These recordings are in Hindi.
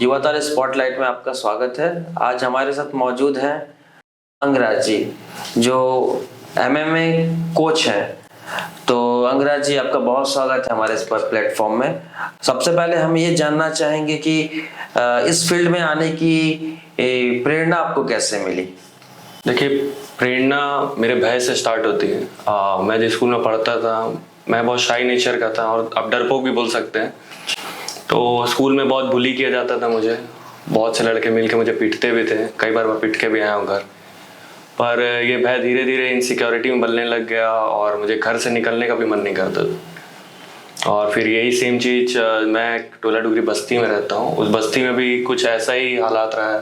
युवा तारे स्पॉटलाइट में आपका स्वागत है। आज हमारे साथ मौजूद हैं अंगराज जी, जो एमएमए कोच हैं। तो अंगराज जी, आपका बहुत स्वागत है हमारे इस पर प्लेटफॉर्म में। सबसे पहले हम ये जानना चाहेंगे कि इस फील्ड में आने की प्रेरणा आपको कैसे मिली? देखिए, प्रेरणा मेरे भाई से स्टार्ट होती है। मैं जिस स्कूल में पढ़ता था, मैं बहुत शाई नेचर का था और आप डरपोक भी बोल सकते हैं। तो स्कूल में बहुत बुली किया जाता था मुझे। बहुत से लड़के मिलके मुझे पीटते भी थे, कई बार मैं पीट के भी आया हूँ घर पर। ये भय धीरे धीरे इनसिक्योरिटी में बदलने लग गया और मुझे घर से निकलने का भी मन नहीं करता था। और फिर यही सेम चीज़, मैं टोला डुगरी बस्ती में रहता हूँ, उस बस्ती में भी कुछ ऐसा ही हालात रहा है।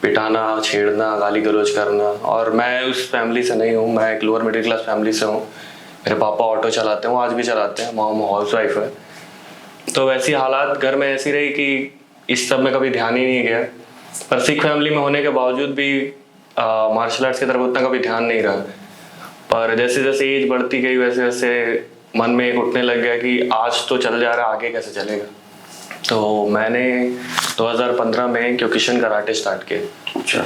पिटाना, छेड़ना, गाली गलौज करना। और मैं उस फैमिली से नहीं हूँ, मैं एक लोअर मिडिल क्लास फैमिली से हूँ। मेरे पापा ऑटो चलाते हैं, वो आज भी चलाते हैं, मॉम हाउस वाइफ है। तो वैसी हालात घर में ऐसी रही कि इस सब में कभी ध्यान ही नहीं गया। पर सिख फैमिली में होने के बावजूद भी मार्शल आर्ट्स की तरफ उतना कभी ध्यान नहीं रहा। पर जैसे जैसे एज बढ़ती गई वैसे वैसे मन में एक उठने लग गया कि आज तो चल जा रहा है, आगे कैसे चलेगा। तो मैंने 2015 में क्योकिशन कराटे स्टार्ट किए। अच्छा।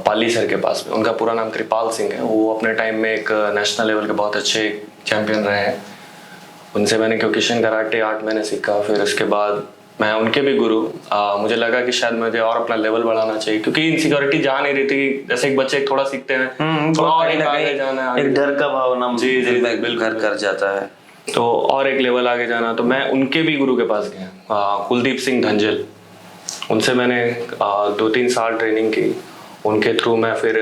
पाली सर के पास में। उनका पूरा नाम कृपाल सिंह है। वो अपने टाइम में एक नेशनल लेवल के बहुत अच्छे चैंपियन रहे हैं। उनसे मैंने क्योकिशन कराटे 8 महीने सीखा। फिर उसके बाद मैं उनके भी गुरु। मुझे लगा कि शायद मुझे और अपना लेवल बढ़ाना चाहिए, क्योंकि इनसिक्योरिटी जा नहीं रही थी। जैसे एक बच्चे थोड़ा सीखते हैं, थोड़ा और आगे जाना है, एक डर का भावना दिल में बिल्कुल कर जाता है, तो और एक लेवल आगे जाना। तो मैं उनके भी गुरु के पास गया, कुलदीप सिंह धंजल। उनसे मैंने 2-3 साल ट्रेनिंग की। उनके थ्रू मैं फिर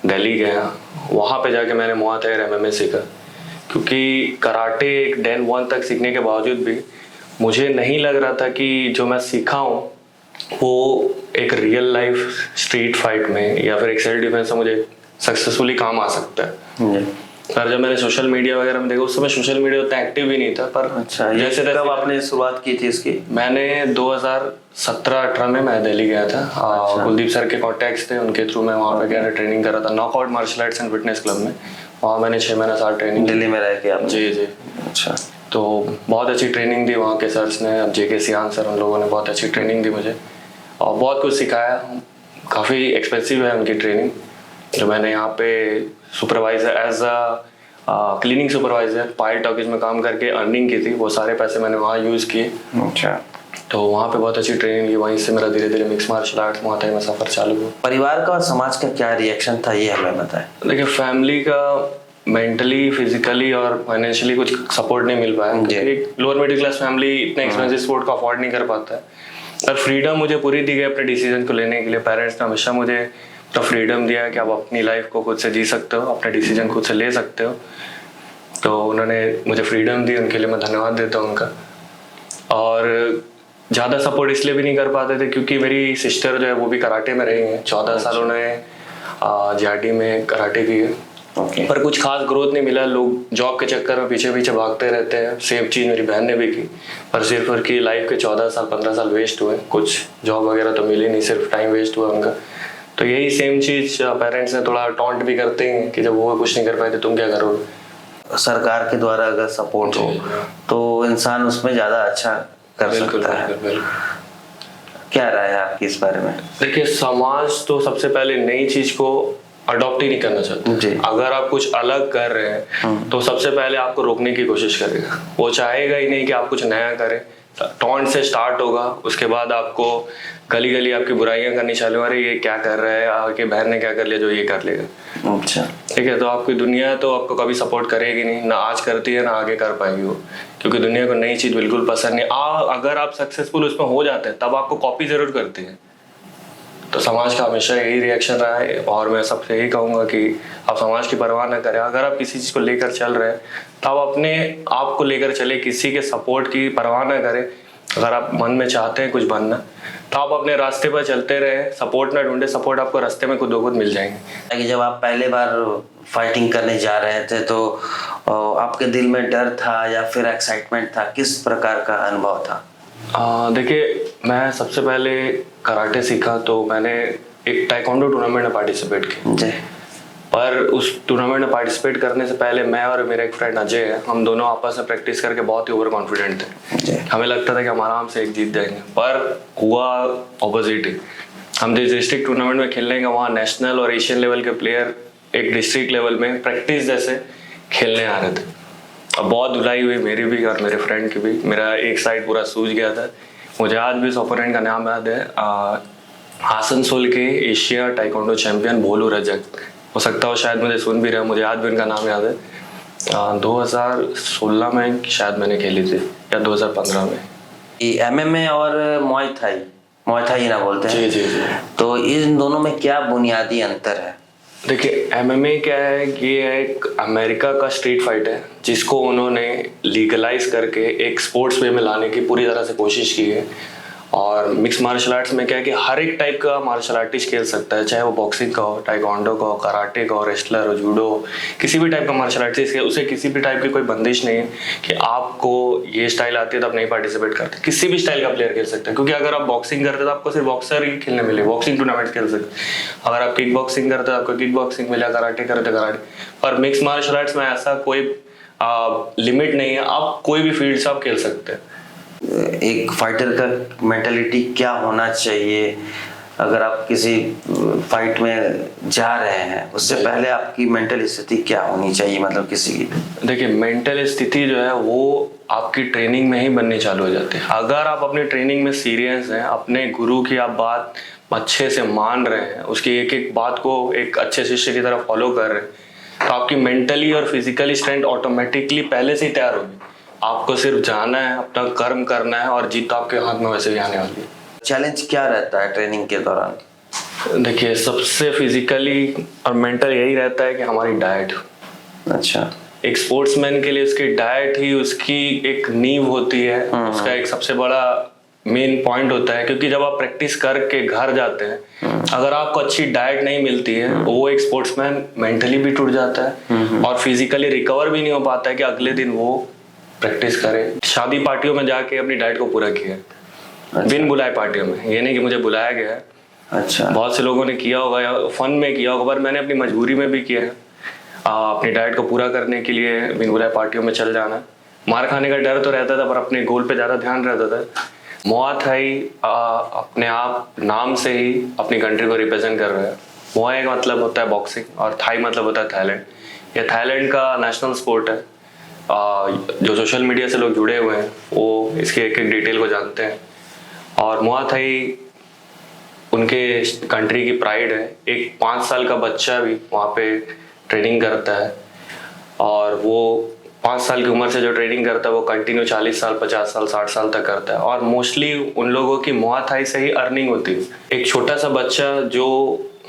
दिल्ली गया। वहाँ पे जाके मैंने मुआ थाई एमएमए सीखा, क्योंकि कराटे एक डैन 1 तक सीखने के बावजूद भी मुझे नहीं लग रहा था कि जो मैं सीखा हूँ वो एक रियल लाइफ स्ट्रीट फाइट में या फिर एक सेल्फ डिफेंस में मुझे सक्सेसफुली काम आ सकता है। सर, जब मैंने सोशल मीडिया वगैरह में देखा, उस समय सोशल मीडिया उतना एक्टिव भी नहीं था। पर अच्छा, जैसे कब आपने शुरुआत की थी इसकी? मैंने 2017-18 में मैं दिल्ली गया था। अच्छा। कुलदीप सर के कॉन्टैक्ट्स थे, उनके थ्रू मैं वहाँ पे गया, ट्रेनिंग कर रहा था knockout martial arts and fitness club में। वहाँ मैंने 6 महीना साल ट्रेनिंग दिल्ली में रह के आपने? जी। अच्छा। तो बहुत अच्छी ट्रेनिंग दी वहाँ के सर्स ने, जेके सियान सर, उन लोगों ने बहुत अच्छी ट्रेनिंग दी मुझे और बहुत कुछ सिखाया। काफ़ी एक्सपेंसिव है उनकी ट्रेनिंग। जो मैंने यहाँ पे सुपरवाइजर एज क्लीनिंग सुपरवाइजर पायल टॉकीज में काम करके अर्निंग की थी, वो सारे पैसे मैंने वहाँ यूज़ किए। अच्छा। तो वहाँ पे बहुत अच्छी ट्रेनिंग ली। वहीं से मेरा धीरे धीरे मिक्स मार्शल आर्ट्स मुआ थाई में सफ़र चालू हुआ। परिवार का और समाज का क्या रिएक्शन था, ये हमें बताएं। देखिए, फैमिली का मेंटली, फिजिकली और फाइनेंशियली कुछ सपोर्ट नहीं मिल पाया, क्योंकि लोअर मिडिल क्लास फैमिली इतने एक्सपेंसिव स्पोर्ट को अफोर्ड नहीं कर पाता है। और फ्रीडम मुझे पूरी दी गई अपने डिसीजन को लेने के लिए। पेरेंट्स ने हमेशा मुझे तो फ्रीडम दिया है कि आप अपनी लाइफ को खुद से जी सकते हो, अपने डिसीजन खुद से ले सकते हो। तो उन्होंने मुझे फ्रीडम दी, उनके लिए मैं धन्यवाद देता हूँ उनका। और ज़्यादा सपोर्ट इसलिए भी नहीं कर पाते थे क्योंकि मेरी सिस्टर जो है वो भी कराटे में रही हैं। 14 साल उन्होंने जीआरडी में कराटे की है। पर कुछ खास ग्रोथ नहीं मिला। लोग जॉब के चक्कर में पीछे पीछे भागते रहते हैं। सेम चीज़ मेरी बहन ने भी की, पर सिर्फ उनकी लाइफ के 14 साल 15 साल वेस्ट हुए। कुछ जॉब वगैरह तो मिली नहीं, सिर्फ टाइम वेस्ट हुआ उनका। तो यही सेम चीज़ पेरेंट्स ने थोड़ा टॉन्ट भी करते हैं कि जब वो कुछ नहीं कर पाए तो तुम क्या करोगे। सरकार के द्वारा अगर सपोर्ट हो तो इंसान उसमें ज़्यादा अच्छा कर सकता है। बिल्कुल। क्या राय है आपकी इस बारे में? देखिए, समाज तो सबसे पहले नई चीज को अडॉप्ट ही नहीं करना चाहता। अगर आप कुछ अलग कर रहे हैं तो सबसे पहले आपको रोकने की कोशिश करेगा। वो चाहेगा ही नहीं कि आप कुछ नया करें। टॉन्ट से स्टार्ट होगा, उसके बाद आपको गली गली आपकी बुराइयां करनी चालू। अरे ये क्या कर रहा है, आपके बहन ने क्या कर लिया जो ये कर लेगा। अच्छा, ठीक है। तो आपकी दुनिया तो आपको कभी सपोर्ट करेगी नहीं, ना आज करती है ना आगे कर पाएगी वो, क्योंकि दुनिया को नई चीज बिल्कुल पसंद नहीं। अगर आप सक्सेसफुल उसमें हो जाते हैं तब आपको कॉपी जरूर करती है। तो समाज का हमेशा यही रिएक्शन रहा है और मैं सबसे यही कहूँगा कि आप समाज की परवाह न करें। अगर आप किसी चीज़ को लेकर चल रहे हैं तो आप अपने आप को लेकर चले, किसी के सपोर्ट की परवाह न करें। अगर आप मन में चाहते हैं कुछ बनना तो आप अपने रास्ते पर चलते रहें, सपोर्ट ना ढूंढे। सपोर्ट आपको रास्ते में खुद ब खुद मिल जाएंगे। जब आप पहले बार फाइटिंग करने जा रहे थे तो आपके दिल में डर था या फिर एक्साइटमेंट था, किस प्रकार का अनुभव था? देखिए, मैं सबसे पहले कराटे सीखा तो मैंने एक ताइक्वांडो टूर्नामेंट में पार्टिसिपेट किया। पर उस टूर्नामेंट में पार्टिसिपेट करने से पहले मैं और मेरा एक फ्रेंड अजय है, हम दोनों आपस में प्रैक्टिस करके बहुत ही ओवर कॉन्फिडेंट थे। हमें लगता था कि हम आराम से एक जीत जाएंगे, पर हुआ ऑपोजिट ही। हम जिस डिस्ट्रिक्ट टूर्नामेंट में खेलने गए वहाँ नेशनल और एशियन लेवल के प्लेयर एक डिस्ट्रिक्ट लेवल में प्रैक्टिस जैसे खेलने आ रहे थे। अब बहुत धुलाई हुई मेरी भी और मेरे फ्रेंड की भी। मेरा एक साइड पूरा सूज गया था। मुझे आज भी उस ओपोनेंट का नाम याद है, आसनसोल के एशिया टाइकोंडो चैंपियन भोलू रजक। हो सकता हो शायद मुझे सुन भी रहे हो, मुझे आज भी उनका नाम याद है। 2016 में शायद मैंने खेली थी या 2015 में। MMA और मुay थाई ना बोलते हैं। जी। तो इन दोनों में क्या बुनियादी अंतर है? देखिए, MMA क्या है कि ये एक अमेरिका का स्ट्रीट फाइट है जिसको उन्होंने लीगलाइज करके एक स्पोर्ट्स वे में लाने की पूरी तरह से कोशिश की है। और मिक्स मार्शल आर्ट्स में क्या है कि हर एक टाइप का मार्शल आर्टिस्ट खेल सकता है, चाहे वो बॉक्सिंग का हो, टाइकोंडो का हो, कराटे का हो, रेसलर हो, जूडो हो, किसी भी टाइप का मार्शल आर्टिस्ट है। उसे किसी भी टाइप की कोई बंदिश नहीं है कि आपको ये स्टाइल आती है तो आप नहीं पार्टिसिपेट करते। किसी भी स्टाइल का प्लेयर खेल सकते हैं, क्योंकि अगर आप बॉक्सिंग करते तो आपको सिर्फ बॉक्सर ही खेलने मिले, बॉक्सिंग टूर्नामेंट खेल सकते। अगर आप किक बॉक्सिंग करते तो आपको किक बॉक्सिंग मिला, कराटे करते कराटे। पर मिक्स मार्शल आर्ट्स में ऐसा कोई लिमिट नहीं है, आप कोई भी फील्ड से आप खेल सकते हैं। एक फाइटर का मेंटालिटी क्या होना चाहिए अगर आप किसी फाइट में जा रहे हैं, उससे पहले आपकी मेंटल स्थिति क्या होनी चाहिए, मतलब किसी की? देखिए, मेंटल स्थिति जो है वो आपकी ट्रेनिंग में ही बननी चालू हो जाती है। अगर आप अपनी ट्रेनिंग में सीरियस हैं, अपने गुरु की आप बात अच्छे से मान रहे हैं, उसकी एक एक बात को एक अच्छे शिष्य की तरह फॉलो कर रहे हैं, तो आपकी मेंटली और फिजिकली स्ट्रेंथ ऑटोमेटिकली पहले से ही तैयार होगी। आपको सिर्फ जाना है, अपना कर्म करना है और जीत आपके हाथ में वैसे ही आने वाली है। चैलेंज क्या रहता है ट्रेनिंग के दौरान? देखिए, सबसे फिजिकली और मेंटल यही रहता है कि हमारी डाइट। अच्छा। एक स्पोर्ट्समैन के लिए उसकी डाइट ही उसकी एक नींव होती है, उसका एक सबसे बड़ा मेन पॉइंट होता है। क्योंकि जब आप प्रैक्टिस करके घर जाते हैं, अगर आपको अच्छी डाइट नहीं मिलती है, वो एक स्पोर्ट्समैन मेंटली भी टूट जाता है और फिजिकली रिकवर भी नहीं हो पाता है कि अगले दिन वो प्रैक्टिस करे। शादी पार्टियों में जाके अपनी डाइट को पूरा किया। अच्छा। बिन बुलाए पार्टियों में, ये नहीं कि मुझे बुलाया गया है। अच्छा। बहुत से लोगों ने किया होगा या फन में किया होगा, पर मैंने अपनी मजबूरी में भी किया है। अपनी डाइट को पूरा करने के लिए बिन बुलाए पार्टियों में चल जाना। मार खाने का डर तो रहता था, पर अपने गोल पे ज्यादा ध्यान रहता था। मुआ थाई अपने आप नाम से ही अपनी कंट्री को रिप्रेजेंट कर रहा है। मुआ का मतलब होता है बॉक्सिंग और थाई मतलब होता है थाईलैंड। ये थाईलैंड का नेशनल स्पोर्ट है। जो सोशल मीडिया से लोग जुड़े हुए हैं वो इसके एक एक डिटेल को जानते हैं। और मुआ थाई उनके कंट्री की प्राइड है। एक 5 साल का बच्चा भी वहाँ पे ट्रेनिंग करता है और वो 5 साल की उम्र से जो ट्रेनिंग करता है वो कंटिन्यू 40 साल, 50 साल, 60 साल तक करता है। और मोस्टली उन लोगों की मुआ थाई से ही अर्निंग होती है। एक छोटा सा बच्चा जो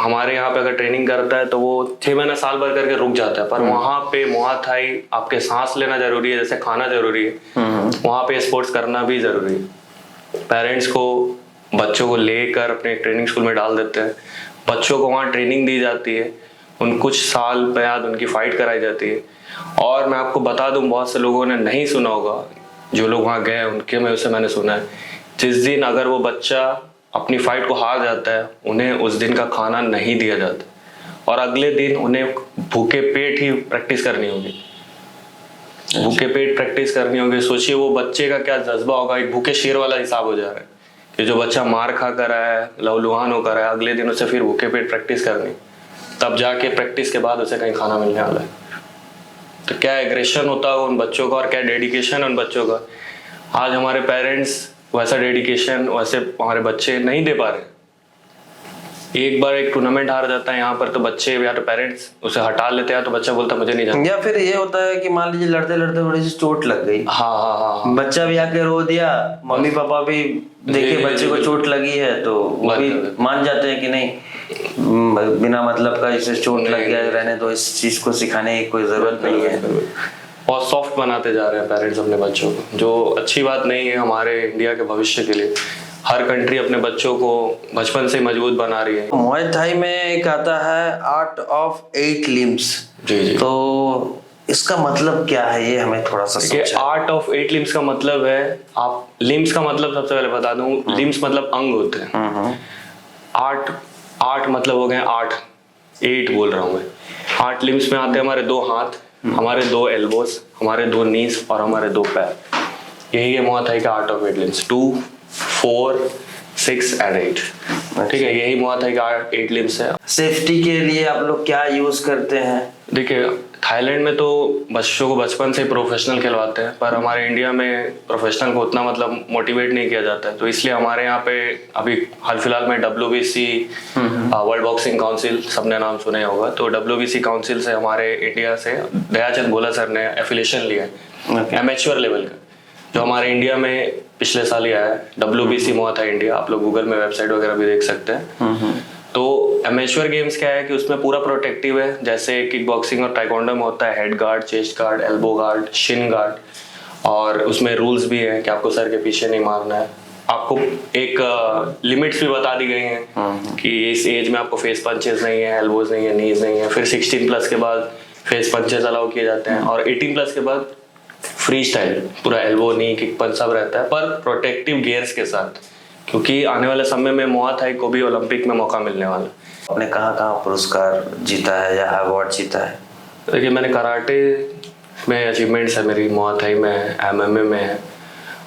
हमारे यहाँ पे अगर ट्रेनिंग करता है तो वो 6 महीना साल भर करके रुक जाता है, पर वहाँ पे मुआ थाई आपके सांस लेना जरूरी है, जैसे खाना जरूरी है, वहाँ पे स्पोर्ट्स करना भी जरूरी है। पेरेंट्स को बच्चों को लेकर अपने ट्रेनिंग स्कूल में डाल देते हैं। बच्चों को वहाँ ट्रेनिंग दी जाती है, उन कुछ साल बाद उनकी फाइट कराई जाती है। और मैं आपको बता दूं, बहुत से लोगों ने नहीं सुना होगा, जो लोग वहाँ गए उनके में उसे मैंने सुना है। जिस दिन अगर वो बच्चा अपनी फाइट को हार जाता है, उन्हें उस दिन का खाना नहीं दिया जाता और अगले दिन उन्हें भूखे पेट ही प्रैक्टिस करनी होगी। भूखे पेट प्रैक्टिस करनी होगी। सोचिए वो बच्चे का क्या जज्बा होगा। एक भूखे शेर वाला हिसाब हो जा रहा है कि जो बच्चा मार खा कर आया है, लहूलुहान होकर आया, अगले दिन उसे फिर भूखे पेट प्रैक्टिस करनी, तब जाके प्रैक्टिस के बाद उसे कहीं खाना मिलने वाला है। तो क्या एग्रेशन होता है उन बच्चों का और क्या डेडिकेशन है उन बच्चों का। आज हमारे पेरेंट्स वैसा डेडिकेशन वैसे हमारे बच्चे नहीं दे पा रहे। एक बार एक टूर्नामेंट हार जाता है यहाँ पर तो बच्चे या तो पेरेंट्स उसे हटा लेते हैं, तो बच्चा बोलता मुझे नहीं जाना। या फिर ये होता है कि मान लीजिए लड़ते लड़ते थोड़ी सी चोट लग गई। हाँ। बच्चा भी आके रो दिया, मम्मी पापा भी देखे बच्चे को चोट लगी है तो वो भी मान जाते हैं कि नहीं, बिना मतलब का इसे चोट लग गया, रहने दो, इस चीज को सिखाने की कोई जरूरत नहीं है। बहुत सॉफ्ट बनाते जा रहे हैं पेरेंट्स अपने बच्चों को, जो अच्छी बात नहीं है हमारे इंडिया के भविष्य के लिए। हर कंट्री अपने बच्चों को बचपन से मजबूत बना रही है। मुआय थाई में एक आता है आर्ट ऑफ 8 लिम्स। जी। तो इसका मतलब क्या है, ये हमें थोड़ा सा समझाइए। आर्ट ऑफ 8 लिम्स का मतलब है, आप लिम्स का मतलब सबसे पहले बता दूं, लिम्स मतलब अंग होते हैं। आठ मतलब हो गए 8 बोल रहा हूँ मैं। 8 लिम्स में आते हैं हमारे 2 हाथ, हमारे 2 एल्बोज, हमारे 2 नीज और हमारे 2 पैर। यही है मुआ थाई का आर्ट ऑफ 8 लिम्स, 2, 4, 6 एंड 8। ठीक है, यही मुआ थाई का 8 लिम्स है। सेफ्टी के लिए आप लोग क्या यूज करते हैं? देखिए, थाईलैंड में तो बच्चों को बचपन से प्रोफेशनल खिलवाते हैं, पर हमारे इंडिया में प्रोफेशनल को उतना मतलब मोटिवेट नहीं किया जाता है, तो इसलिए हमारे यहाँ पे अभी हाल फिलहाल में WBC वर्ल्ड बॉक्सिंग काउंसिल, सबने नाम सुने होगा, तो WBC काउंसिल से हमारे इंडिया से दयाचंद भोला सर ने एफिलिएशन लिया है एमेच्योर लेवल का, जो हमारे इंडिया में पिछले साल ही आया है। WBC मुआ थाई इंडिया, आप लोग गूगल में वेबसाइट वगैरह भी देख सकते हैं। तो एमेच्योर गेम्स क्या है कि उसमें पूरा प्रोटेक्टिव है, जैसे किक बॉक्सिंग और टाइकोंडो में होता है head guard, chest guard, elbow guard, Shin guard, और उसमें रूल्स भी हैं कि आपको सर के पीछे नहीं मारना है। आपको एक लिमिट्स भी बता दी गई हैं कि इस एज में आपको फेस पंचेस नहीं है, एल्बोज नहीं है, नीज नहीं है। फिर 16 प्लस के बाद फेस पंचेस अलाउ किए जाते हैं, और 18 प्लस के बाद फ्री स्टाइल पूरा एल्बो, नी, किक पंच सब रहता है, पर प्रोटेक्टिव गियर्स के साथ, क्योंकि आने वाले समय में मुआ थाई को भी ओलंपिक में मौका मिलने वाला है। आपने कहाँ कहाँ पुरस्कार जीता है या अवार्ड जीता है? देखिए, मैंने कराटे में अचीवमेंट्स है मेरी, मुआ थाई में है, MMA में है,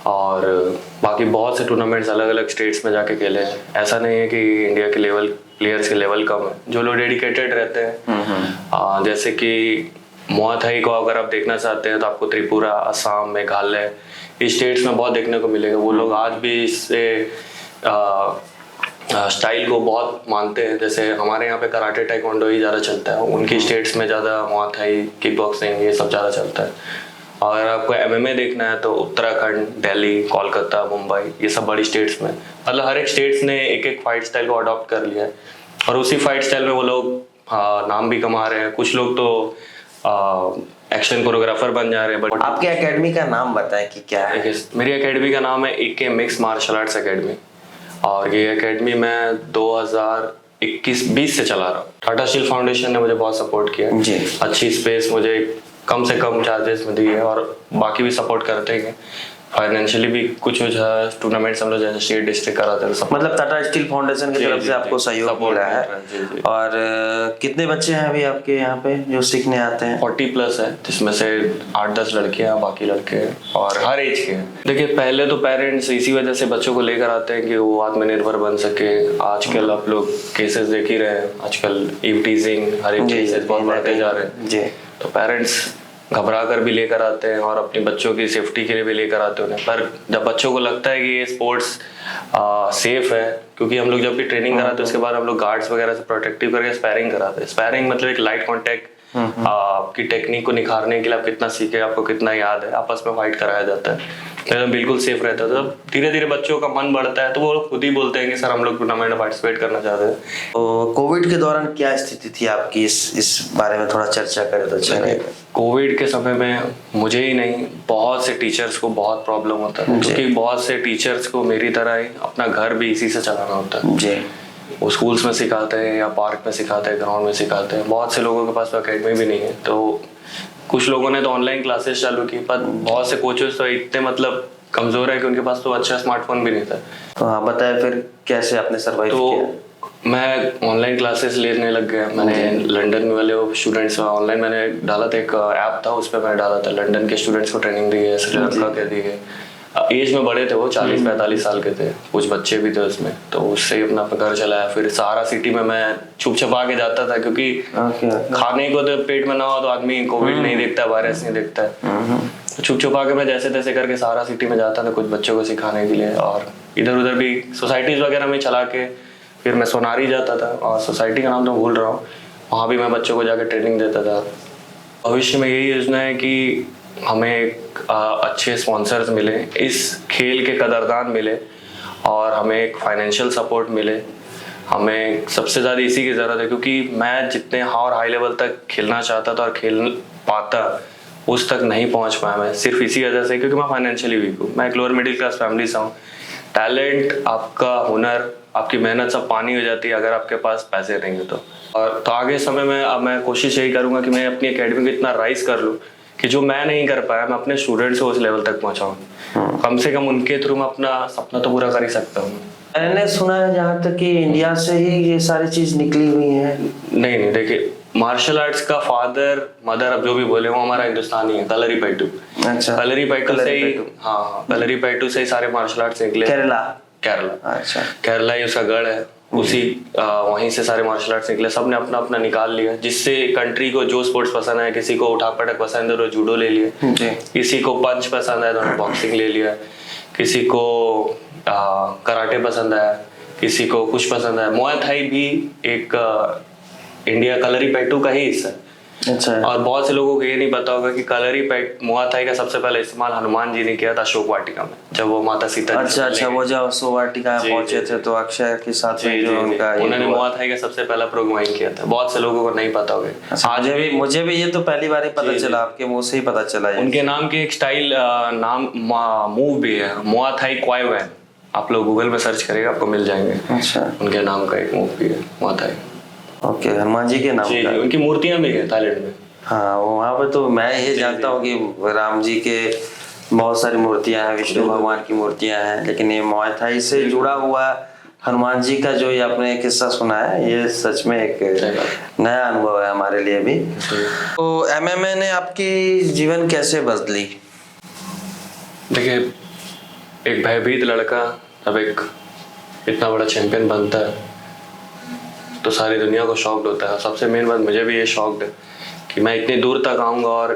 और बाकी बहुत से टूर्नामेंट्स अलग अलग स्टेट्स में जाके खेले हैं। ऐसा नहीं है कि इंडिया के लेवल प्लेयर्स के लेवल कम है, जो लोग डेडिकेटेड रहते हैं। जैसे कि मुआ थाई को अगर आप देखना चाहते हैं तो आपको त्रिपुरा, असम, मेघालय, इस स्टेट्स में बहुत देखने को मिलेगा। वो लोग आज भी इससे स्टाइल को बहुत मानते हैं। जैसे हमारे यहाँ पे कराटे, टाइकोंडो ही ज़्यादा चलता है, उनकी स्टेट्स में ज़्यादा मुआ थाई, किक बॉक्सिंग, ये सब ज़्यादा चलता है। और अगर आपको MMA देखना है तो उत्तराखंड, दिल्ली, कोलकाता, मुंबई, ये सब बड़ी स्टेट्स में, मतलब हर एक स्टेट्स ने एक एक फाइट स्टाइल को अडॉप्ट कर लिया है, और उसी फाइट स्टाइल में वो लोग नाम भी कमा रहे हैं। कुछ लोग तो एक्शन कोरियोग्राफर बन जा रहे हैं। बट आपके एकेडमी का नाम बताएं कि क्या है? मेरी एकेडमी का नाम है AK mix martial arts academy, और ये एकेडमी मैं 2021-20 से चला रहा हूँ। टाटा स्टील फाउंडेशन ने मुझे बहुत सपोर्ट किया जी। अच्छी स्पेस मुझे कम से कम चार्जेस में दी है, और बाकी भी सपोर्ट करते हैं फाइनेंशियली भी। कुछ टूर्नामेंट्स हम लोग जैसे स्टेट डिस्ट्रिक्ट कराते हैं, मतलब टाटा स्टील फाउंडेशन की तरफ से आपको सहयोग मिला है। और कितने बच्चे हैं अभी आपके यहाँ पे जो सीखने आते हैं? 40 प्लस है, जिसमें से 8-10 लड़के हैं, बाकी लड़के हैं, और हर एज के हैं। देखिए, पहले तो पेरेंट्स इसी वजह से बच्चों को लेकर आते हैं कि वो आत्मनिर्भर बन सके। आजकल आप लोग केसेस देख ही रहे हैं, आजकल ईव टीजिंग, हर एक केसेस बहुत बढ़ते जा रहे हैं जी। तो पेरेंट्स घबरा कर भी लेकर आते हैं, और अपने बच्चों की सेफ्टी के लिए भी लेकर आते हैं। पर जब बच्चों को लगता है कि ये स्पोर्ट्स सेफ है, क्योंकि हम लोग जब भी ट्रेनिंग कराते हैं उसके बाद हम लोग गार्ड्स वगैरह से प्रोटेक्टिव करके स्पैरिंग कराते हैं। स्पैरिंग मतलब एक लाइट कॉन्टैक्ट, आपकी टेक्निक को निखारने के लिए आप कितना सीखे, आपको कितना याद है, आपस में फाइट कराया जाता है, तो बिल्कुल सेफ रहता है। तो जब धीरे धीरे बच्चों का मन बढ़ता है तो वो खुद ही बोलते हैं कि सर हम लोग टूर्नामेंट में पार्टिसिपेट करना चाहते हैं। तो कोविड के दौरान क्या स्थिति थी आपकी, इस बारे में थोड़ा चर्चा करें तो अच्छा रहेगा। कोविड के समय में मुझे ही नहीं, बहुत से टीचर्स को बहुत प्रॉब्लम होता है, क्योंकि बहुत से टीचर्स को मेरी तरह ही अपना घर भी इसी से चलाना होता है जी। वो स्कूल्स में सिखाते हैं या पार्क में सिखाते हैं, ग्राउंड में सिखाते हैं। बहुत से लोगों के पास एकेडमी भी नहीं है, तो कुछ लोगों ने तो ऑनलाइन क्लासेस चालू की, पर बहुत से कोचेस तो इतने मतलब कमजोर है कि उनके पास तो अच्छा स्मार्टफोन भी नहीं था। तो हाँ बताएं फिर कैसे आपने सर्वाइव किया? मैं ऑनलाइन क्लासेस लेने लग गया। मैंने लंदन में वाले स्टूडेंट्स ऑनलाइन मैंने डाला था, एक ऐप था, उस पर मैंने डाला था। लंदन के स्टूडेंट्स को ट्रेनिंग दी है, श्रीलंका के दी है। एज में बड़े थे वो, 40-45 साल के थे, कुछ बच्चे भी थे उसमें, तो उससे ही अपना घर चलाया। फिर सहारा सिटी में मैं छुप छुपा के जाता था, क्योंकि खाने को तो पेट में ना हो तो आदमी कोविड नहीं देखता, वायरस नहीं देखता है। तो छुप छुपा के मैं जैसे तैसे करके सहारा सिटी में जाता था कुछ बच्चों को सिखाने के लिए, और इधर उधर भी सोसाइटीज वगैरह में चला के फिर मैं सोनारी जाता था, और सोसाइटी का नाम तो भूल रहा हूँ, वहाँ भी मैं बच्चों को जाकर ट्रेनिंग देता था। भविष्य में यही योजना है कि हमें अच्छे स्पॉन्सर्स मिले, इस खेल के कदरदान मिले, और हमें एक फाइनेंशियल सपोर्ट मिले। हमें सबसे ज़्यादा इसी की ज़रूरत है, क्योंकि मैं जितने और हाई लेवल तक खेलना चाहता था और खेल पाता, उस तक नहीं पहुंच पाया मैं, सिर्फ इसी वजह से क्योंकि मैं फाइनेंशियली वीक हूँ। मैं एक लोअर मिडिल क्लास फैमिली से हूँ। टैलेंट, आपका हुनर, आपकी मेहनत सब पानी हो जाती है अगर आपके पास पैसे नहीं है तो। और तो आगे समय में अब मैं कोशिश यही करूँगा कि मैं अपनी एकेडमी को इतना राइज कर लूँ कि जो मैं नहीं कर पाया मैं अपने स्टूडेंट्स को उस लेवल तक पहुँचाऊँ। कम से कम उनके थ्रू मैं अपना सपना तो पूरा कर ही सकता हूँ। मैंने सुना है जहाँ तक कि इंडिया से ही ये सारी चीज निकली हुई है। नहीं, देखिए मार्शल आर्ट्स का फादर मदर अब जो भी बोले वो हमारा हिंदुस्तानी है, कलरीपयट्टू। अच्छा, कलरीपयट्टू से ही, कलरीपयट्टू। हाँ कलरीपयट्टू से ही सारे मार्शल आर्ट्स निकले। केरला। केरला, अच्छा। केरला ही उसका गढ़ है, उसी वहीं से सारे मार्शल आर्ट्स निकले। सबने अपना अपना निकाल लिया, जिससे कंट्री को जो स्पोर्ट्स पसंद है, किसी को उठा पटक पसंद है तो जूडो ले लिया, किसी को पंच पसंद है तो बॉक्सिंग ले लिया, किसी को कराटे पसंद है, किसी को कुछ पसंद है। मुआय थाई भी एक इंडिया कलरीपयट्टू का ही हिस्सा है। अच्छा। और बहुत से लोगों को ये नहीं पता होगा कि मुआय थाई का सबसे पहले इस्तेमाल हनुमान जी ने किया था अशोक वाटिका में, जब वो माता सीता अच्छा, वो जब अशोक वाटिका पहुंचे थे तो अक्षय के साथ में जो उनका उन्होंने मुआय थाई का सबसे पहला प्रयोग वहीं किया था। बहुत से लोगों को नहीं पता होगा। आज भी मुझे भी ये तो पहली बार ही पता चला, आपके मुंह से ही पता चला। उनके नाम की एक स्टाइल नाम मूव भी है, मुआय थाई क्वाई वैन। आप लोग गूगल में सर्च करेगा, आपको मिल जाएंगे। अच्छा, उनके नाम का एक मूव भी है मुआय थाई। ओके, हनुमान जी के नाम जी, का। उनकी मूर्तियां भी है थाईलैंड में। हाँ, वहाँ पे तो मैं ये जानता हूँ कि राम जी के बहुत सारी मूर्तियां हैं, विष्णु भगवान की मूर्तियां हैं, लेकिन ये मुआय थाई से जुड़ा हुआ हनुमान जी का जो ये आपने किस्सा सुना है, ये सच में एक नया अनुभव है हमारे लिए भी। तो एमएमए ने आपकी जीवन कैसे बदली? देखिए, एक भयभीत लड़का अब एक इतना बड़ा चैंपियन बनता है तो सारी दुनिया को शॉक्ड होता है। सबसे मेन बात, मुझे भी ये शॉक्ड है कि मैं इतनी दूर तक आऊँगा और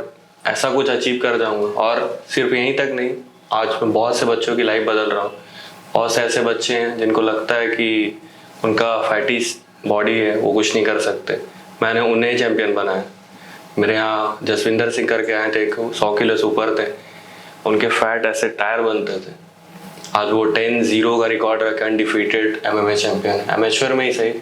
ऐसा कुछ अचीव कर जाऊँगा। और सिर्फ यहीं तक नहीं, आज मैं बहुत से बच्चों की लाइफ बदल रहा हूँ। बहुत से ऐसे बच्चे हैं जिनको लगता है कि उनका फैटी बॉडी है, वो कुछ नहीं कर सकते। मैंने उन्हें चैम्पियन बनाया। मेरे यहाँ जसविंदर सिंह करके आए थे, 100 किलो से ऊपर थे, उनके फैट ऐसे टायर बनते थे। आज वो 10-0 का रिकॉर्ड रखे, अनडिफीटेड एमएमए चैंपियन, एमेच्योर में ही सही।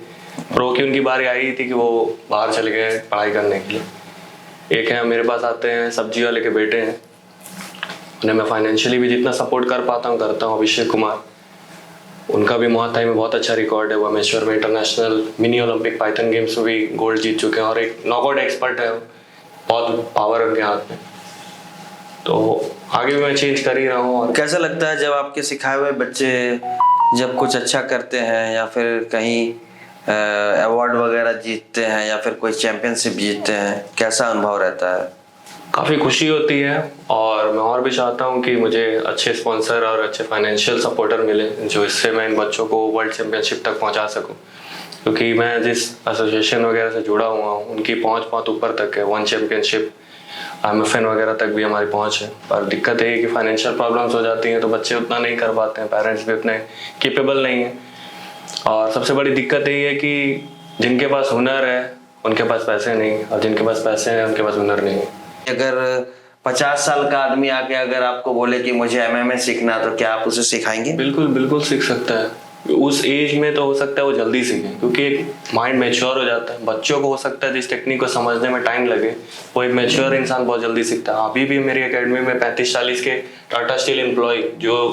प्रो की उनकी बारी आई थी कि वो बाहर चले गए पढ़ाई करने के लिए। एक है मेरे पास आते हैं, सब्जी वाले के बेटे हैं, उन्हें मैं फाइनेंशियली भी जितना सपोर्ट कर पाता हूँ करता हूँ, अभिषेक कुमार। उनका भी मुआय थाई में बहुत अच्छा रिकॉर्ड है। वो एमेच्योर में international mini Olympic Python games में भी गोल्ड जीत चुके हैं और एक नॉकआउट एक्सपर्ट है। बहुत पावर है उनके हाथ में। तो आगे भी मैं चेंज कर ही रहा हूँ। और कैसा लगता है जब आपके सिखाए हुए बच्चे जब कुछ अच्छा करते हैं या फिर कहीं अवार्ड वगैरह जीतते हैं या फिर कोई चैंपियनशिप जीतते हैं, कैसा अनुभव रहता है? काफ़ी खुशी होती है और मैं और भी चाहता हूँ कि मुझे अच्छे स्पॉन्सर और अच्छे फाइनेंशियल सपोर्टर मिले, जो इससे मैं इन बच्चों को वर्ल्ड चैंपियनशिप तक पहुँचा सकूँ। क्योंकि मैं जिस एसोसिएशन वगैरह से जुड़ा हुआ हूँ, उनकी पहुँच बहुत ऊपर तक है। 1 चैंपियनशिप, IMFN वगैरह तक भी हमारी पहुँच है। पर दिक्कत है कि फाइनेंशियल प्रॉब्लम्स हो जाती हैं तो बच्चे उतना नहीं कर पाते हैं, पेरेंट्स भी उतने कैपेबल नहीं हैं। और सबसे बड़ी दिक्कत यही है कि जिनके पास हुनर है उनके पास पैसे नहीं, और जिनके पास पैसे हैं उनके पास हुनर नहीं है। अगर 50 साल का आदमी आके अगर आपको बोले कि मुझे एमएमए सीखना, तो क्या आप उसे सिखाएंगे? बिल्कुल बिल्कुल सीख सकता है। उस एज में तो हो सकता है वो जल्दी सीखे, क्योंकि एक माइंड मैच्योर हो जाता है। बच्चों को हो सकता है जिस टेक्निक को समझने में टाइम लगे, वो एक मैच्योर इंसान बहुत जल्दी सीखता है। अभी भी मेरी एकेडमी में 35-40 के टाटा स्टील एम्प्लॉय जो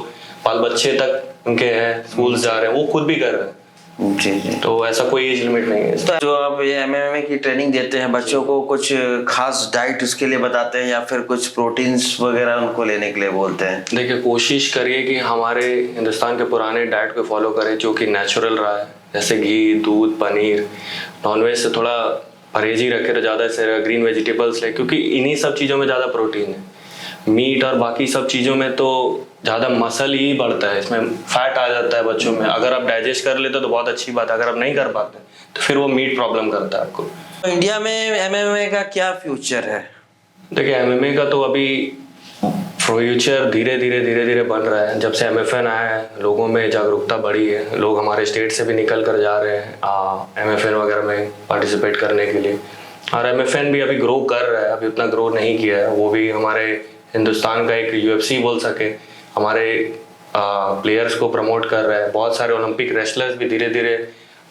बाल बच्चे तक उनके हैं, स्कूल जा रहे हैं, वो खुद भी कर रहे हैं। जी जी। तो ऐसा कोई एज लिमिट नहीं है। तो जो आप ये एमएमए की ट्रेनिंग देते हैं बच्चों को, कुछ खास डाइट उसके लिए बताते हैं या फिर कुछ प्रोटीन्स वगैरह उनको लेने के लिए बोलते हैं? देखिए, कोशिश करिए कि हमारे हिंदुस्तान के पुराने डाइट को फॉलो करें जो कि नेचुरल रहा है, जैसे घी, दूध, पनीर। नॉनवेज से थोड़ा परहेज ही रखें तो ज़्यादा से ग्रीन वेजिटेबल्स लें, क्योंकि इन्हीं सब चीज़ों में ज़्यादा प्रोटीन है। मीट और बाकी सब चीज़ों में तो ज़्यादा मसल ही बढ़ता है, इसमें फैट आ जाता है बच्चों में। अगर आप डाइजेस्ट कर लेते तो बहुत अच्छी बात है, अगर आप नहीं कर पाते तो फिर वो मीट प्रॉब्लम करता है आपको। तो इंडिया में एमएमए का क्या फ्यूचर है? देखिए, एमएमए का तो अभी फ्यूचर धीरे धीरे बन रहा है। जब से एमएफएन आया है, लोगों में जागरूकता बढ़ी है। लोग हमारे स्टेट से भी निकल कर जा रहे हैं एमएफएन वगैरह में पार्टिसिपेट करने के लिए। और एमएफएन भी अभी ग्रो कर रहा है, अभी उतना ग्रो नहीं किया है। वो भी हमारे हिंदुस्तान का एक यूएफसी बोल सके, हमारे प्लेयर्स को प्रमोट कर रहा है। बहुत सारे ओलंपिक रेसलर्स भी धीरे धीरे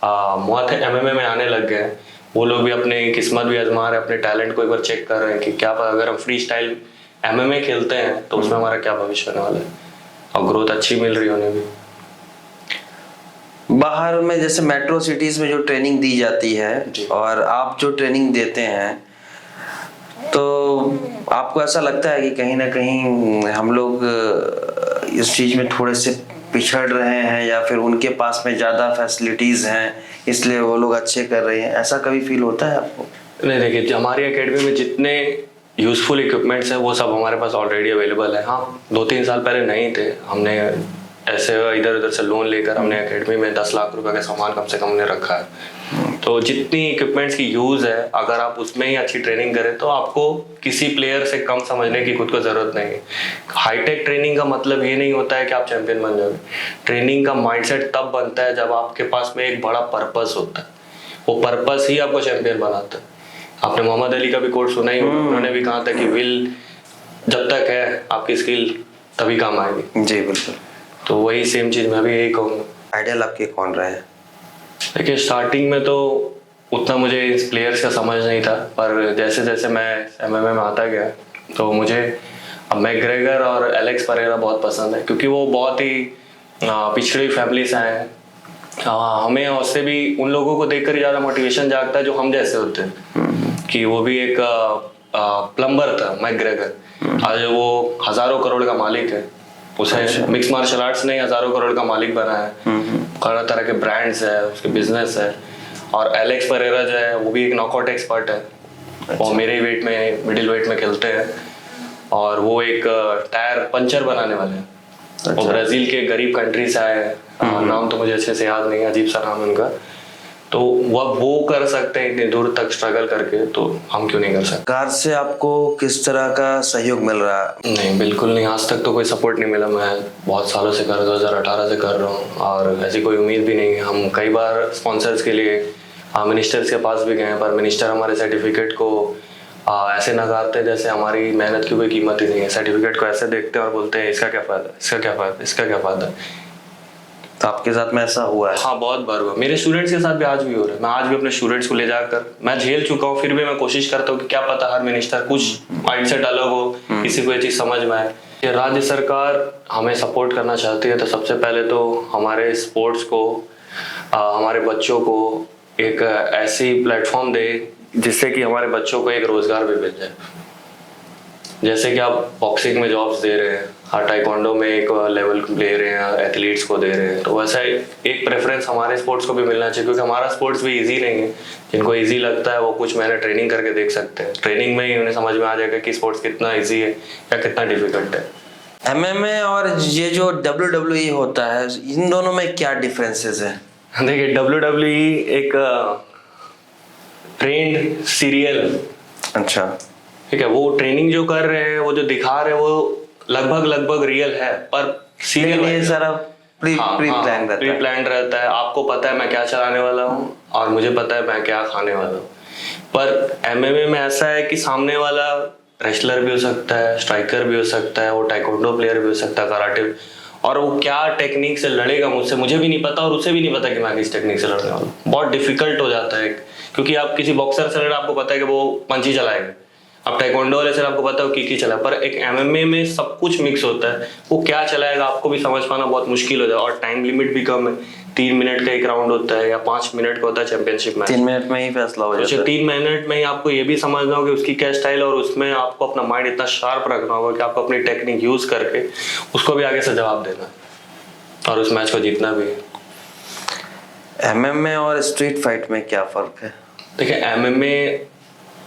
एमएमए में आने लग गए हैं। वो लोग भी अपनी किस्मत भी आजमा रहे हैं, अपने टैलेंट को एक बार चेक कर रहे हैं कि क्या अगर हम फ्री स्टाइल एमएमए खेलते हैं तो उसमें हमारा क्या भविष्य होने वाला है। और ग्रोथ अच्छी मिल रही है उन्हें भी। बाहर में जैसे मेट्रो सिटीज में जो ट्रेनिंग दी जाती है और आप जो ट्रेनिंग देते हैं, तो आपको ऐसा लगता है कि कहीं ना कहीं हम लोग इस चीज में थोड़े से पिछड़ रहे हैं, या फिर उनके पास में ज्यादा फैसिलिटीज हैं इसलिए वो लोग अच्छे कर रहे हैं? ऐसा कभी फील होता है आपको? नहीं देखिए, हमारी एकेडमी में जितने यूज़फुल इक्विपमेंट्स हैं वो सब हमारे पास ऑलरेडी अवेलेबल है। हाँ, 2-3 साल पहले नहीं थे, हमने ऐसे इधर उधर से लोन लेकर हमने एकेडमी में 10 लाख रुपए का सामान कम से कम ने रखा है। तो जितनी इक्विपमेंट्स की यूज़ है, अगर आप उसमें ही अच्छी ट्रेनिंग करें तो आपको किसी प्लेयर से कम समझने की खुद को ज़रूरत नहीं है। हाईटेक ट्रेनिंग का मतलब ये नहीं होता है कि आप चैंपियन बन जाओगे। ट्रेनिंग का माइंडसेट तब बनता है जब आपके पास में एक बड़ा पर्पस होता है, वो पर्पस ही आपको चैंपियन बनाता है। आपने मोहम्मद अली का भी कोट सुना ही होगा, उन्होंने भी कहा था कि विल जब तक है आपकी स्किल तभी काम आएगी। जी बिल्कुल। तो वही सेम चीज़ मैं भी यही कहूँगा। आइडियल आपके कौन रहे? देखिए, स्टार्टिंग में तो उतना मुझे इस प्लेयर्स का समझ नहीं था, पर जैसे जैसे मैं एमएमए में आता गया तो मुझे अब मैकग्रेगर और एलेक्स परेरा बहुत पसंद है, क्योंकि वो बहुत ही पिछड़ी फैमिली से आए हैं। हमें उससे भी उन लोगों को देखकर ही ज़्यादा मोटिवेशन जागता है जो हम जैसे होते हैं। कि वो भी एक प्लम्बर था मैकग्रेगर, आज वो हज़ारों करोड़ का मालिक है। उसे मिक्स मार्शल आर्ट्स ने हज़ारों करोड़ का मालिक बना है, तरह तरह के ब्रांड्स है, उसके बिजनेस है। और एलेक्स परेरा जो है वो भी एक नॉकआउट एक्सपर्ट है, वो मेरे वेट में मिडिल वेट में खेलते हैं, और वो एक टायर पंचर बनाने वाले हैं। वो ब्राज़ील के गरीब कंट्री से आए हैं, नाम तो मुझे अच्छे से याद नहीं, अजीब सा नाम है उनका। तो वो कर सकते हैं इतनी दूर तक स्ट्रगल करके, तो हम क्यों नहीं कर सकते। कार से आपको किस तरह का सहयोग मिल रहा है? नहीं, बिल्कुल नहीं, आज तक तो कोई सपोर्ट नहीं मिला। मैं बहुत सालों से 2018 से कर रहा हूँ, और ऐसी कोई उम्मीद भी नहीं है। हम कई बार स्पॉन्सर्स के लिए मिनिस्टर्स के पास भी गए हैं, पर मिनिस्टर हमारे सर्टिफिकेट को ऐसे नकारते जैसे हमारी मेहनत की कोई कीमत ही नहीं है। सर्टिफिकेट को ऐसे देखते हैं और बोलते हैं इसका क्या फ़ायदा, इसका क्या फ़ायदा, इसका क्या फ़ायदा। तो आपके साथ में ऐसा हुआ है? हाँ, बहुत बार हुआ। मेरे स्टूडेंट्स के साथ भी आज भी हो रहा है। मैं आज भी अपने स्टूडेंट्स को ले जाकर मैं झेल चुका हूँ, फिर भी मैं कोशिश करता हूँ कि क्या पता हर मिनिस्टर कुछ माइंडसेट अलग हो, किसी को ये चीज़ समझ में आए। ये राज्य सरकार हमें सपोर्ट करना चाहती है तो सबसे पहले तो हमारे स्पोर्ट्स को, हमारे बच्चों को एक ऐसी प्लेटफॉर्म दे जिससे कि हमारे बच्चों को एक रोजगार भी मिल जाए। जैसे कि आप बॉक्सिंग में जॉब्स दे रहे हैं, टाइकोंडो में एक लेवल ले रहे हैं, एथलीट्स को दे रहे हैं, तो वैसा एक प्रेफरेंस हमारे स्पोर्ट्स को भी मिलना चाहिए, क्योंकि हमारा स्पोर्ट्स भी इजी नहीं है। जिनको इजी लगता है वो कुछ महीने ट्रेनिंग करके देख सकते हैं, ट्रेनिंग में ही उन्हें समझ में आ जाएगा कि स्पोर्ट्स कितना इजी है या कितना डिफिकल्ट है। एमएमए और ये जो WWE होता है, इन दोनों में क्या डिफरेंसेस है? देखिए, WWE एक ट्रेंड सीरियल, अच्छा, ठीक है, वो ट्रेनिंग जो कर रहे हैं, वो जो दिखा रहे हैं, वो लगभग रियल है, पर सीरियल ये सारा प्री प्लान रहता है। आपको पता है मैं क्या चलाने वाला हूँ और मुझे पता है मैं क्या खाने वाला हूँ। पर एमएमए में ऐसा है कि सामने वाला रेसलर भी हो सकता है, स्ट्राइकर भी हो सकता है, वो टाइकोंडो प्लेयर भी हो सकता है, कराटे, और वो क्या टेक्निक से लड़ेगा मुझसे मुझे भी नहीं पता, और उसे भी नहीं पता कि मैं किस टेक्निक से लड़ने वाला हूँ। बहुत डिफिकल्ट हो जाता है, क्योंकि आप किसी बॉक्सर से लड़, आपको पता है कि वो पंच ही चलाएगा। आप टाइकोंडो वाले से आपको पता है कि चला, पर एक एमएमए में सब कुछ मिक्स होता है, वो क्या चलाएगा आपको भी समझ पाना बहुत मुश्किल हो जाए। और टाइम लिमिट भी कम है, 3 मिनट का एक राउंड होता है या 5 मिनट का होता है चैंपियनशिप मैच। 3 मिनट में ही फैसला हो जाता है। 3 मिनट में ही आपको ये भी समझना होगा कि उसकी क्या स्टाइल, और उसमें आपको अपना माइंड इतना शार्प रखना होगा कि आपको अपनी टेक्निक यूज करके उसको भी आगे से जवाब देना है और उस मैच को जीतना भी है। एमएमए और स्ट्रीट फाइट में क्या फर्क है? देखिए, एमएमए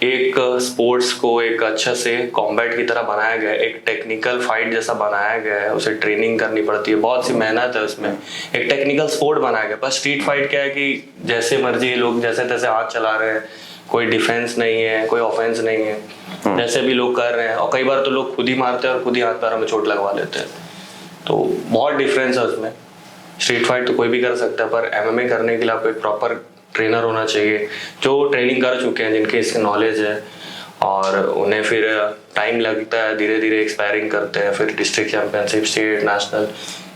एक स्पोर्ट्स को एक अच्छा से कॉम्बैट की तरह बनाया गया है, एक टेक्निकल फाइट जैसा बनाया गया है, उसे ट्रेनिंग करनी पड़ती है, बहुत सी मेहनत है उसमें, एक टेक्निकल स्पोर्ट बनाया गया। पर स्ट्रीट फाइट क्या है कि जैसे मर्जी लोग जैसे तैसे हाथ चला रहे हैं, कोई डिफेंस नहीं है, कोई ऑफेंस नहीं है, जैसे भी लोग कर रहे हैं, और कई बार तो लोग खुद ही मारते हैं और खुद ही हाथ पैरों में चोट लगवा लेते हैं। तो बहुत डिफरेंस है उसमें। स्ट्रीट फाइट तो कोई भी कर सकता है, पर एमएमए करने के लिए आपको एक प्रॉपर ट्रेनर होना चाहिए जो ट्रेनिंग कर चुके हैं, जिनके इसके नॉलेज है, और उन्हें फिर टाइम लगता है, धीरे धीरे एक्सपायरिंग करते हैं, फिर डिस्ट्रिक्ट चैंपियनशिप, स्टेट, नेशनल,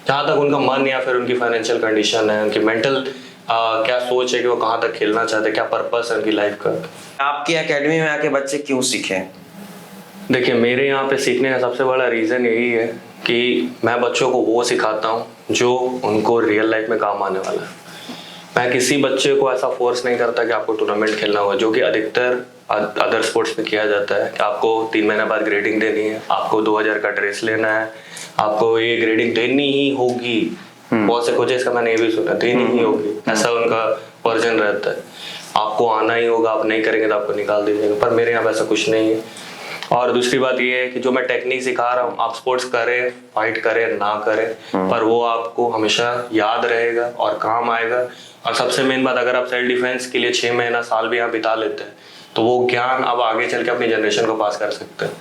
जहाँ तक उनका मन या फिर उनकी फाइनेंशियल कंडीशन है, उनकी मेंटल क्या सोच है कि वो कहाँ तक खेलना चाहते हैं, क्या पर्पस है उनकी लाइफ का। आपकी एकेडमी में आके बच्चे क्यों सीखें? देखिए, मेरे यहाँ पे सीखने का सबसे बड़ा रीज़न यही है कि मैं बच्चों को वो सिखाता हूँ जो उनको रियल लाइफ में काम आने वाला है। मैं किसी बच्चे को ऐसा फोर्स नहीं करता कि आपको टूर्नामेंट खेलना होगा, जो कि अधिकतर अदर स्पोर्ट्स में किया जाता है कि आपको 3 महीने बाद ग्रेडिंग देनी है, आपको 2000 का ड्रेस लेना है, आपको ये ग्रेडिंग देनी ही होगी। बहुत से कोचेस का मैंने ये भी सुना, देनी ही होगी, ऐसा उनका वर्जन रहता है। आपको आना ही होगा, आप नहीं करेंगे तो आपको निकाल दीजिएगा। पर मेरे यहाँ ऐसा कुछ नहीं है। और दूसरी बात ये है कि जो मैं टेक्निक सिखा रहा हूँ, आप स्पोर्ट्स करें, फाइट करें ना करें, पर वो आपको हमेशा याद रहेगा और काम आएगा। और सबसे मेन बात, अगर आप सेल्फ डिफेंस के लिए 6 महीना साल भी यहाँ बिता लेते हैं तो वो ज्ञान अब आगे चल के अपनी जनरेशन को पास कर सकते हैं।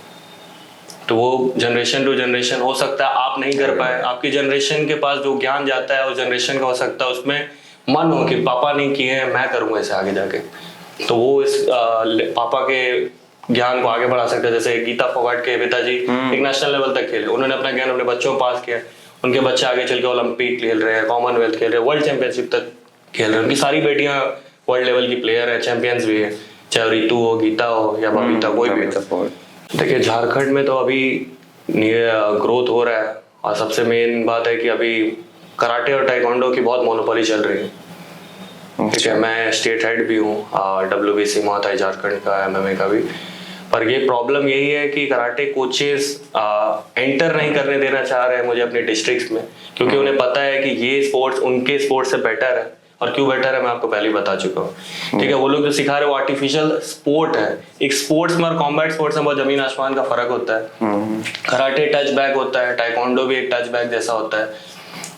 तो वो जनरेशन टू जनरेशन हो सकता है आप नहीं कर पाए, आपकी जनरेशन के पास जो ज्ञान जाता है उस जनरेशन का हो सकता है उसमें मन हो कि पापा नहीं किए हैं, मैं करूँगा इसे आगे जाके। तो वो इस पापा के ज्ञान को आगे बढ़ा सकते हैं। जैसे गीता फोगाट के पिताजी एक नेशनल लेवल तक खेले, उन्होंने अपना ज्ञान अपने बच्चों को पास किया, उनके बच्चे आगे चल के ओलंपिक खेल रहे हैं, कॉमनवेल्थ खेल रहे हैं, वर्ल्ड चैंपियनशिप तक खेल रहे हैं। उनकी सारी बेटियां वर्ल्ड लेवल की प्लेयर है, चैंपियंस भी है, चाहे रितु हो, गीता हो या बबीता, कोई भी। देखिए झारखंड में तो अभी ग्रोथ हो रहा है और सबसे मेन बात है कि अभी कराटे और टाइकोंडो की बहुत मोनोपोली चल रही है। ठीक है, मैं स्टेट हेड भी हूँ WBC मुआताई झारखंड का, MMA का भी। पर ये प्रॉब्लम यही है कि कराटे कोचेस एंटर नहीं करने देना चाह रहे हैं मुझे अपने डिस्ट्रिक्ट्स में, क्योंकि उन्हें पता है कि ये स्पोर्ट्स उनके स्पोर्ट्स से बेटर है। और क्यों बेटर है मैं आपको पहले ही बता चुका हूँ। ठीक है, वो लोग जो सिखा रहे हैं वो आर्टिफिशियल स्पोर्ट है। एक स्पोर्ट्स में और कॉम्बैट स्पोर्ट्स में बहुत जमीन आसमान का फर्क होता है। कराटे टच बैक होता है, टाइकोंडो भी एक टच बैक जैसा होता है।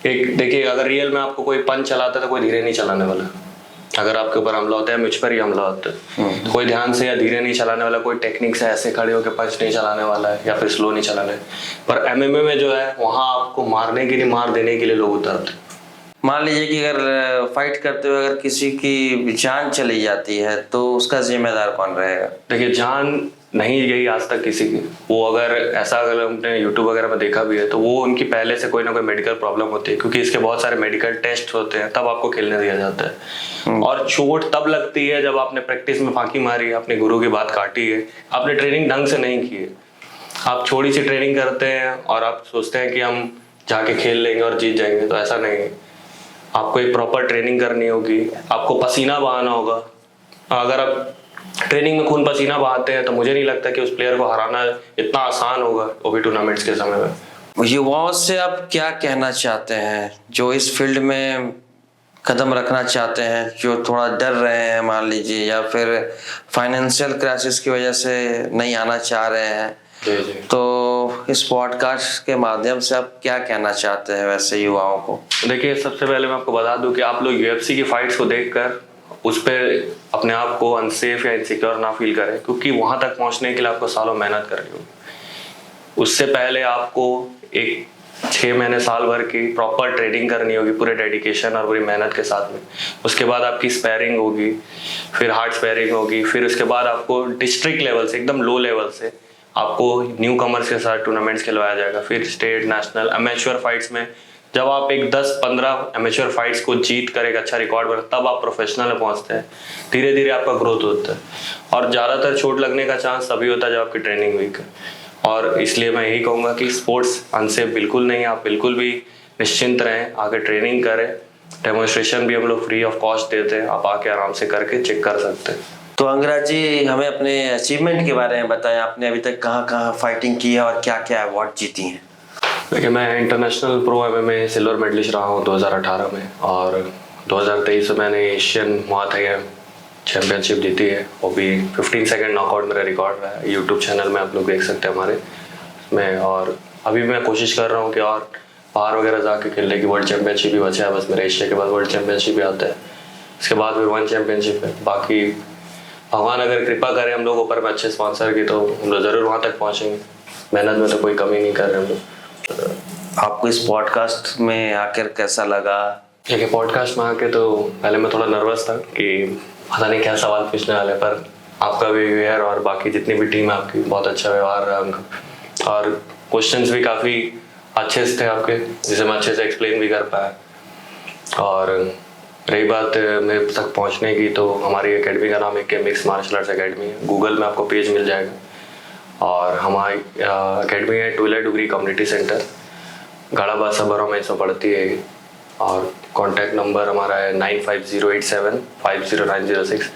एक देखिए, अगर रियल में आपको कोई पंच चलाता है तो कोई धीरे नहीं चलाने वाला। अगर आपके ऊपर हमला होता है, मुझ पर ही हमला होता है, तो कोई ध्यान से या धीरे नहीं चलाने वाला, कोई टेक्निक से ऐसे खड़े होकर पंच नहीं चलाने वाला है या फिर स्लो नहीं चलाने। पर MMA में जो है वहां आपको मारने के लिए, मार देने के लिए लोग उतरते हैं। मान लीजिए कि अगर फाइट करते हुए अगर किसी की जान चली जाती है तो उसका जिम्मेदार कौन रहेगा? देखिए, जान नहीं गई आज तक किसी की। वो अगर ऐसा, अगर हमने यूट्यूब वगैरह में देखा भी है तो वो उनकी पहले से कोई ना कोई मेडिकल प्रॉब्लम होती है, क्योंकि इसके बहुत सारे मेडिकल टेस्ट होते हैं, तब आपको खेलने दिया जाता है। और चोट तब लगती है जब आपने प्रैक्टिस में फांकी मारी, अपने गुरु की बात काटी है, आपने ट्रेनिंग ढंग से नहीं की है। आप थोड़ी सी ट्रेनिंग करते हैं और आप सोचते हैं कि हम जाके खेल लेंगे और जीत जाएंगे, तो ऐसा नहीं है। आपको एक प्रॉपर ट्रेनिंग करनी होगी, आपको पसीना बहाना होगा। अगर आप ट्रेनिंग में खून पसीना बहाते हैं तो मुझे नहीं लगता कि उस प्लेयर को हराना इतना आसान होगा वो भी टूर्नामेंट्स के समय में। युवाओं से आप क्या कहना चाहते हैं जो इस फील्ड में कदम रखना चाहते हैं, जो थोड़ा डर रहे हैं मान लीजिए, या फिर फाइनेंशियल क्राइसिस की वजह से नहीं आना चाह रहे हैं? जी। तो इस पॉडकास्ट के माध्यम से आप क्या कहना चाहते हैं वैसे युवाओं को? देखिए, सबसे पहले मैं आपको बता दूं कि आप लोग UFC की फाइट्स को देखकर उस पर अपने आप को अनसेफ या इनसिक्योर ना फील करें, क्योंकि वहां तक पहुंचने के लिए आपको सालों मेहनत करनी होगी। उससे पहले आपको एक 6 महीने साल भर की प्रॉपर ट्रेनिंग करनी होगी, पूरे डेडिकेशन और पूरी मेहनत के साथ में। उसके बाद आपकी स्पैरिंग होगी, फिर हार्ड स्पैरिंग होगी, फिर उसके बाद आपको डिस्ट्रिक्ट लेवल से, एकदम लो लेवल से आपको न्यू कमर्स के साथ टूर्नामेंट्स खिलवाया जाएगा। फिर स्टेट, नेशनल, एमेच्योर फाइट्स में जब आप एक 10-15 एमेच्योर फाइट्स को जीत कर एक अच्छा रिकॉर्ड बना, तब आप प्रोफेशनल में पहुंचते हैं। धीरे धीरे आपका ग्रोथ होता है और ज़्यादातर चोट लगने का चांस तभी होता है जब आपकी ट्रेनिंग वीक है। और इसलिए मैं यही कहूँगा कि स्पोर्ट्स अनसेफ बिल्कुल नहीं है। आप बिल्कुल भी निश्चिंत रहें, आके ट्रेनिंग करें। डेमोन्स्ट्रेशन भी हम लोग फ्री ऑफ कॉस्ट देते हैं, आप आके आराम से करके चेक कर सकते हैं। तो अंगराज जी, हमें अपने अचीवमेंट के बारे में बताएं। आपने अभी तक कहाँ कहाँ फाइटिंग की है और क्या क्या अवार्ड जीती हैं? देखिए, मैं international pro MMA silver medalist रहा हूँ 2018 में, और 2023 में मैंने एशियन मुआताई चैम्पियनशिप जीती है। वो भी 15 सेकंड नॉकआउट मेरा रिकॉर्ड रहा है। यूट्यूब चैनल में आप लोग देख सकते हैं हमारे में। और अभी मैं कोशिश कर रहा हूँ कि और बाहर वगैरह जाके खेलने की। वर्ल्ड चैम्पियनशिप भी बचा है बस मेरे, एशिया के बाद वर्ल्ड चैम्पियनशिप भी आता है, इसके बाद फिर वन चैम्पियनशिप है। बाकी भगवान अगर कृपा करे हम लोग ऊपर में अच्छे स्पॉन्सर की, तो हम लोग ज़रूर वहाँ तक पहुँचेंगे। मेहनत में तो कोई कमी नहीं कर रहे हम लोग। आपको इस पॉडकास्ट में आकर कैसा लगा? देखिए, पॉडकास्ट में आके तो पहले मैं थोड़ा नर्वस था कि पता नहीं क्या सवाल पूछने वाले, पर आपका बिहेवियर और बाकी जितनी भी टीम है आपकी, बहुत अच्छा व्यवहार रहा उनका, और क्वेश्चंस भी काफ़ी अच्छे से थे आपके, जिसे मैं अच्छे से एक्सप्लेन भी कर पाया। और रही बात मेरे तक पहुंचने की, तो हमारी एकेडमी का नाम एक मिक्स मार्शल आर्ट्स एकेडमी है। गूगल में आपको पेज मिल जाएगा। और हमारी एकेडमी है ट्विलाइट डिग्री कम्युनिटी सेंटर, गाड़ाबासा बरो में इसमें पड़ती है। और कॉन्टैक्ट नंबर हमारा है 9508750906।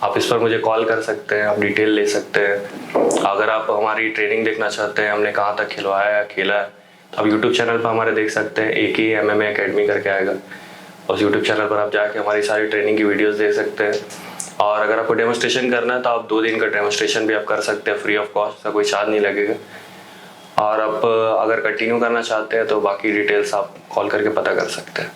आप इस पर मुझे कॉल कर सकते हैं, आप डिटेल ले सकते हैं। अगर आप हमारी ट्रेनिंग देखना चाहते हैं, हमने कहाँ तक खिलवाया है, खेला है, तो आप यूट्यूब चैनल पर हमारे देख सकते हैं। एक ही MMA एकेडमी करके आएगा, उस यूट्यूब चैनल पर आप जाके हमारी सारी ट्रेनिंग की वीडियोस देख सकते हैं। और अगर आपको डेमोस्ट्रेशन करना है तो आप 2 दिन का डेमोस्ट्रेशन भी आप कर सकते हैं फ्री ऑफ कॉस्ट, का कोई चार्ज नहीं लगेगा। और आप अगर कंटिन्यू करना चाहते हैं तो बाकी डिटेल्स आप कॉल करके पता कर सकते हैं।